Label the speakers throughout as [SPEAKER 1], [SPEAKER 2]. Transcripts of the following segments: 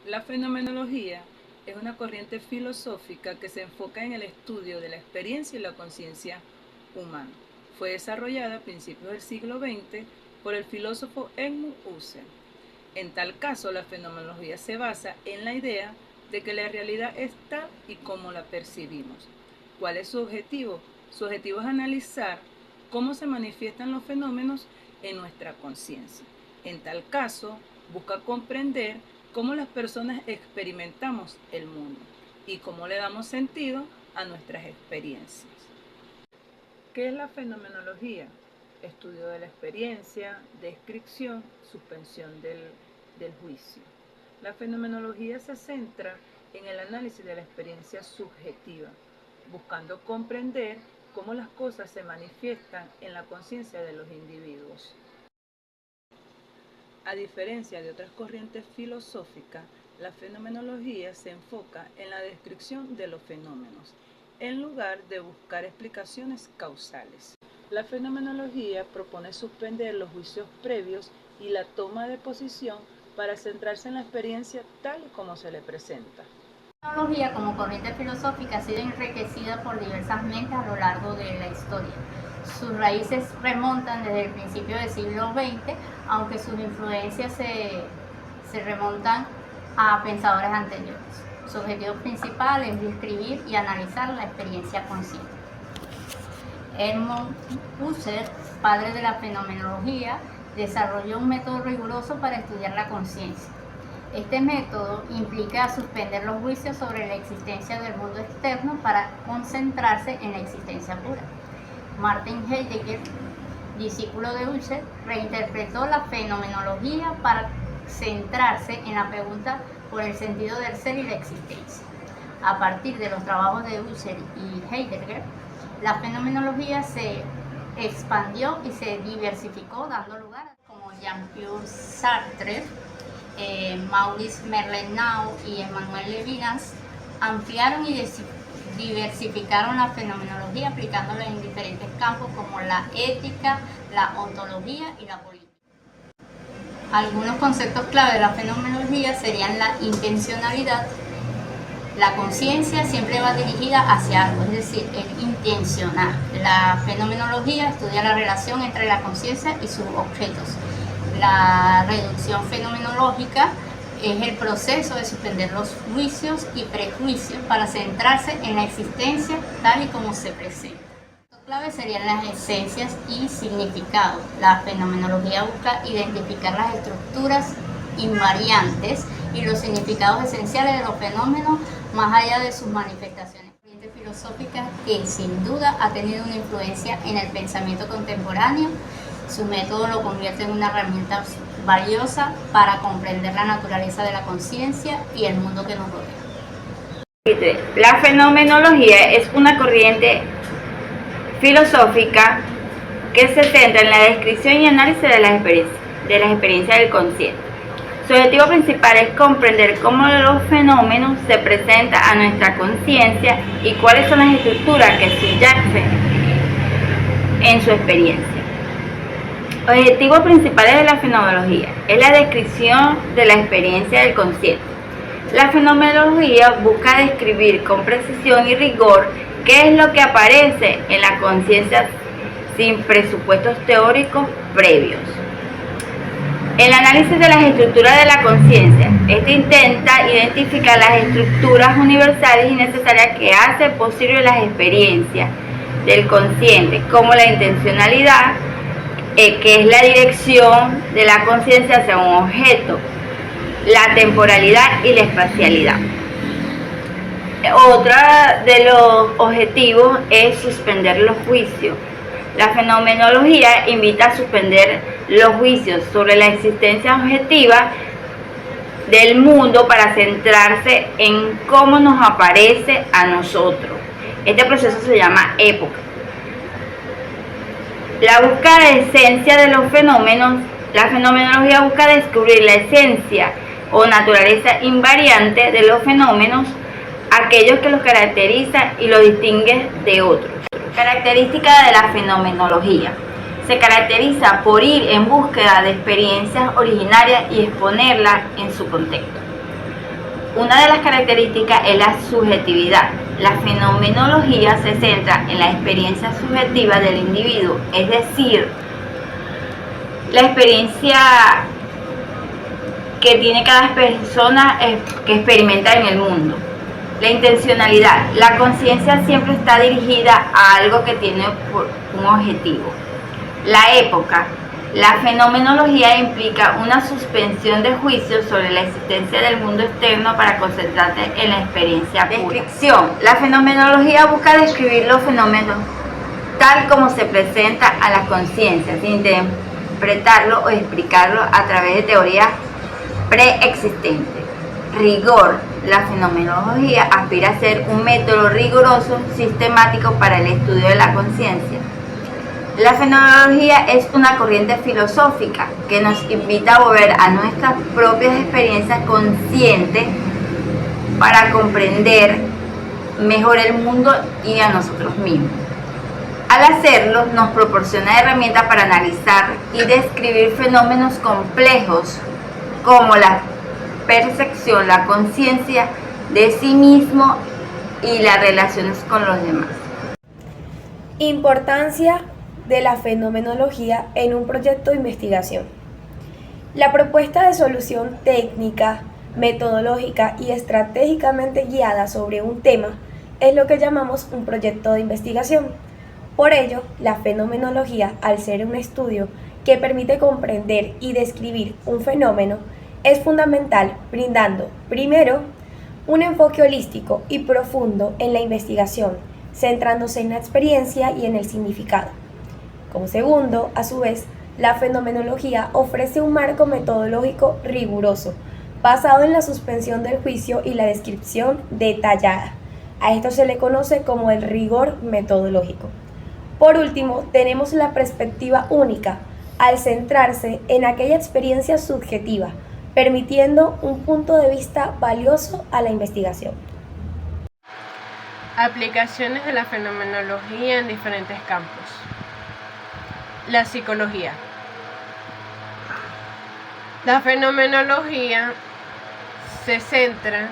[SPEAKER 1] La fenomenología es una corriente filosófica que se enfoca en el estudio de la experiencia y la conciencia humana. Fue desarrollada a principios del siglo XX por el filósofo Edmund Husserl. En tal caso, la fenomenología se basa en la idea de que la realidad es tal y como la percibimos. ¿Cuál es su objetivo? Su objetivo es analizar cómo se manifiestan los fenómenos en nuestra conciencia. En tal caso, busca comprender cómo las personas experimentamos el mundo y cómo le damos sentido a nuestras experiencias. ¿Qué es la fenomenología? Estudio de la experiencia, descripción, suspensión del juicio. La fenomenología se centra en el análisis de la experiencia subjetiva, buscando comprender cómo las cosas se manifiestan en la conciencia de los individuos. A diferencia de otras corrientes filosóficas, la fenomenología se enfoca en la descripción de los fenómenos, en lugar de buscar explicaciones causales. La fenomenología propone suspender los juicios previos y la toma de posición para centrarse en la experiencia tal y como se le presenta.
[SPEAKER 2] La fenomenología como corriente filosófica ha sido enriquecida por diversas mentes a lo largo de la historia. Sus raíces remontan desde el principio del siglo XX, aunque sus influencias se remontan a pensadores anteriores. Su objetivo principal es describir y analizar la experiencia consciente. Edmund Husserl, padre de la fenomenología, desarrolló un método riguroso para estudiar la conciencia. Este método implica suspender los juicios sobre la existencia del mundo externo para concentrarse en la existencia pura. Martin Heidegger, discípulo de Husserl, reinterpretó la fenomenología para centrarse en la pregunta por el sentido del ser y la existencia. A partir de los trabajos de Husserl y Heidegger, la fenomenología se expandió y se diversificó, dando lugar como Jean-Paul Sartre, Maurice Merleau y Emmanuel Levinas ampliaron y diversificaron la fenomenología aplicándola en diferentes campos como la ética, la ontología y la política. Algunos conceptos clave de la fenomenología serían la intencionalidad. La conciencia siempre va dirigida hacia algo, es decir, es intencional. La fenomenología estudia la relación entre la conciencia y sus objetos. La reducción fenomenológica es el proceso de suspender los juicios y prejuicios para centrarse en la existencia tal y como se presenta. Los claves serían las esencias y significados. La fenomenología busca identificar las estructuras invariantes y los significados esenciales de los fenómenos más allá de sus manifestaciones. Corriente filosófica que sin duda ha tenido una influencia en el pensamiento contemporáneo. Su método lo convierte en una herramienta valiosa para comprender la naturaleza de la conciencia y el mundo que nos rodea.
[SPEAKER 3] La fenomenología es una corriente filosófica que se centra en la descripción y análisis de las experiencias del consciente. Su objetivo principal es comprender cómo los fenómenos se presentan a nuestra conciencia y cuáles son las estructuras que subyacen en su experiencia. Objetivos principales de la fenomenología es la descripción de la experiencia del consciente. La fenomenología busca describir con precisión y rigor qué es lo que aparece en la conciencia sin presupuestos teóricos previos. El análisis de las estructuras de la conciencia. Este intenta identificar las estructuras universales y necesarias que hacen posible las experiencias del consciente, como la intencionalidad, que es la dirección de la conciencia hacia un objeto, la temporalidad y la espacialidad. Otro de los objetivos es suspender los juicios. La fenomenología invita a suspender los juicios sobre la existencia objetiva del mundo para centrarse en cómo nos aparece a nosotros. Este proceso se llama época. La búsqueda de esencia de los fenómenos. La fenomenología busca descubrir la esencia o naturaleza invariante de los fenómenos, aquellos que los caracterizan y los distinguen de otros. Característica de la fenomenología. Se caracteriza por ir en búsqueda de experiencias originarias y exponerlas en su contexto. Una de las características es la subjetividad. La fenomenología se centra en la experiencia subjetiva del individuo, es decir, la experiencia que tiene cada persona que experimenta en el mundo. La intencionalidad. La conciencia siempre está dirigida a algo que tiene un objetivo. La época. La fenomenología implica una suspensión de juicio sobre la existencia del mundo externo para concentrarse en la experiencia pura. Descripción. La fenomenología busca describir los fenómenos tal como se presenta a la conciencia, sin interpretarlo o explicarlo a través de teorías preexistentes. Rigor. La fenomenología aspira a ser un método riguroso, sistemático para el estudio de la conciencia. La fenomenología es una corriente filosófica que nos invita a volver a nuestras propias experiencias conscientes para comprender mejor el mundo y a nosotros mismos. Al hacerlo, nos proporciona herramientas para analizar y describir fenómenos complejos como la percepción, la conciencia de sí mismo y las relaciones con los demás.
[SPEAKER 4] Importancia de la fenomenología en un proyecto de investigación. La propuesta de solución técnica, metodológica y estratégicamente guiada sobre un tema es lo que llamamos un proyecto de investigación. Por ello, la fenomenología, al ser un estudio que permite comprender y describir un fenómeno, es fundamental, brindando, primero, un enfoque holístico y profundo en la investigación, centrándose en la experiencia y en el significado. Como segundo, a su vez, la fenomenología ofrece un marco metodológico riguroso, basado en la suspensión del juicio y la descripción detallada. A esto se le conoce como el rigor metodológico. Por último, tenemos la perspectiva única, al centrarse en aquella experiencia subjetiva, permitiendo un punto de vista valioso a la investigación.
[SPEAKER 5] Aplicaciones de la fenomenología en diferentes campos. La psicología. La fenomenología se centra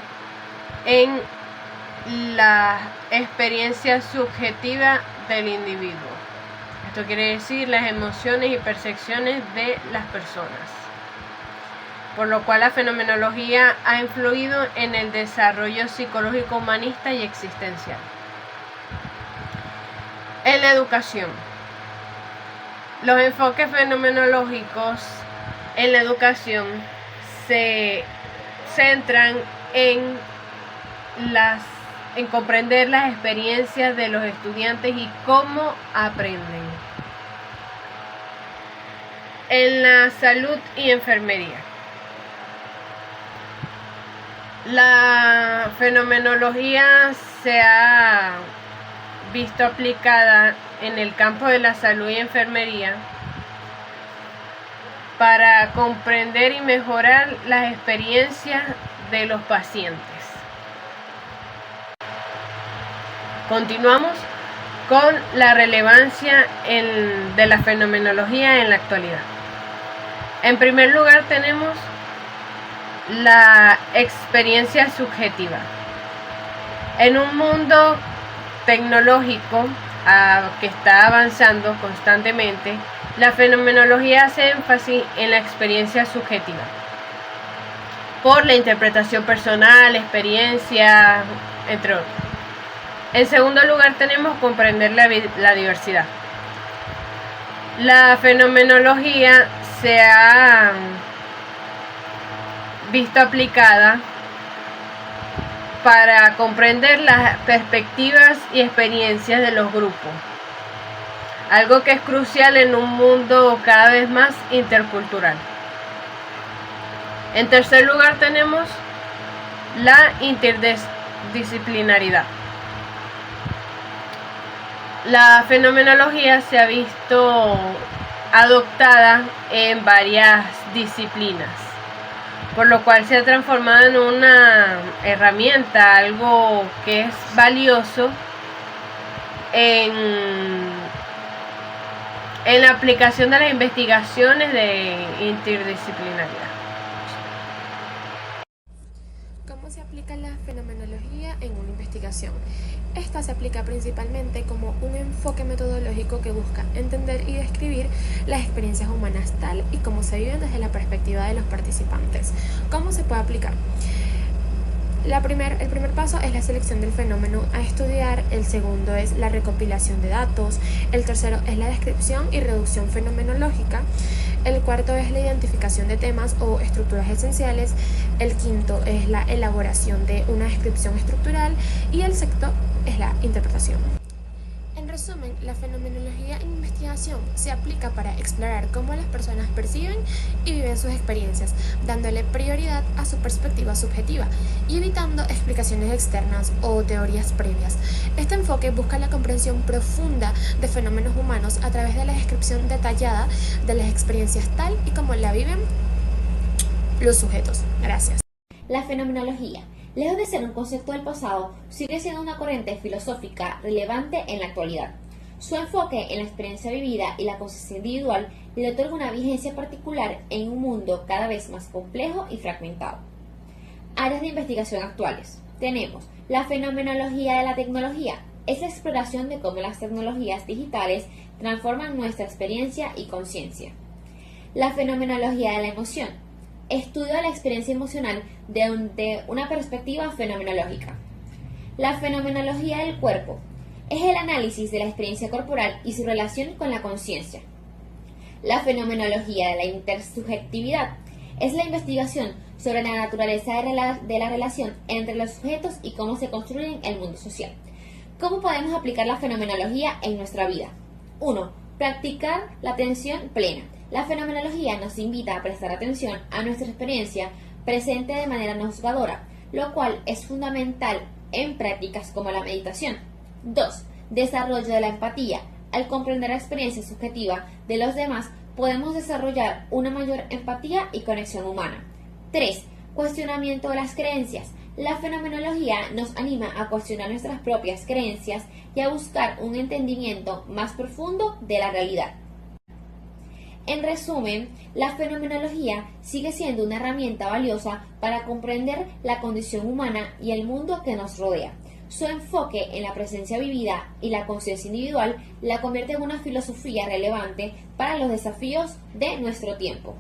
[SPEAKER 5] en la experiencia subjetiva del individuo. Esto quiere decir las emociones y percepciones de las personas. Por lo cual la fenomenología ha influido en el desarrollo psicológico humanista y existencial. En la educación. Los enfoques fenomenológicos en la educación se centran en comprender las experiencias de los estudiantes y cómo aprenden. En la salud y enfermería. La fenomenología se ha visto aplicada en el campo de la salud y enfermería para comprender y mejorar las experiencias de los pacientes. Continuamos con la relevancia de la fenomenología en la actualidad. En primer lugar tenemos la experiencia subjetiva. En un mundo tecnológico que está avanzando constantemente, la fenomenología hace énfasis en la experiencia subjetiva por la interpretación personal, experiencia, entre otros. En segundo lugar tenemos comprender la diversidad. La fenomenología se ha visto aplicada para comprender las perspectivas y experiencias de los grupos, algo que es crucial en un mundo cada vez más intercultural. En tercer lugar tenemos la interdisciplinaridad. La fenomenología se ha visto adoptada en varias disciplinas, por lo cual se ha transformado en una herramienta, algo que es valioso en la aplicación de las investigaciones de interdisciplinaridad.
[SPEAKER 6] Como ¿Cómo se aplica la fenomenología en una investigación? Esta se aplica principalmente como un enfoque metodológico que busca entender y describir las experiencias humanas tal y como se viven desde la perspectiva de los participantes. ¿Cómo se puede aplicar? El primer paso es la selección del fenómeno a estudiar, el segundo es la recopilación de datos, el tercero es la descripción y reducción fenomenológica, el cuarto es la identificación de temas o estructuras esenciales, el quinto es la elaboración de una descripción estructural y el sexto es la interpretación. En resumen, la fenomenología en investigación se aplica para explorar cómo las personas perciben y viven sus experiencias, dándole prioridad a su perspectiva subjetiva y evitando explicaciones externas o teorías previas. Este enfoque busca la comprensión profunda de fenómenos humanos a través de la descripción detallada de las experiencias tal y como la viven los sujetos. Gracias.
[SPEAKER 7] La fenomenología, lejos de ser un concepto del pasado, sigue siendo una corriente filosófica relevante en la actualidad. Su enfoque en la experiencia vivida y la conciencia individual le otorga una vigencia particular en un mundo cada vez más complejo y fragmentado. Áreas de investigación actuales. Tenemos la fenomenología de la tecnología. Es la exploración de cómo las tecnologías digitales transforman nuestra experiencia y conciencia. La fenomenología de la emoción. Estudio de la experiencia emocional desde una perspectiva fenomenológica. La fenomenología del cuerpo es el análisis de la experiencia corporal y su relación con la conciencia. La fenomenología de la intersubjetividad es la investigación sobre la naturaleza de la relación entre los sujetos y cómo se construyen el mundo social. ¿Cómo podemos aplicar la fenomenología en nuestra vida? 1. Practicar la atención plena. La fenomenología nos invita a prestar atención a nuestra experiencia presente de manera no juzgadora, lo cual es fundamental en prácticas como la meditación. 2. Desarrollo de la empatía. Al comprender la experiencia subjetiva de los demás, podemos desarrollar una mayor empatía y conexión humana. 3. Cuestionamiento de las creencias. La fenomenología nos anima a cuestionar nuestras propias creencias y a buscar un entendimiento más profundo de la realidad. En resumen, la fenomenología sigue siendo una herramienta valiosa para comprender la condición humana y el mundo que nos rodea. Su enfoque en la presencia vivida y la conciencia individual la convierte en una filosofía relevante para los desafíos de nuestro tiempo.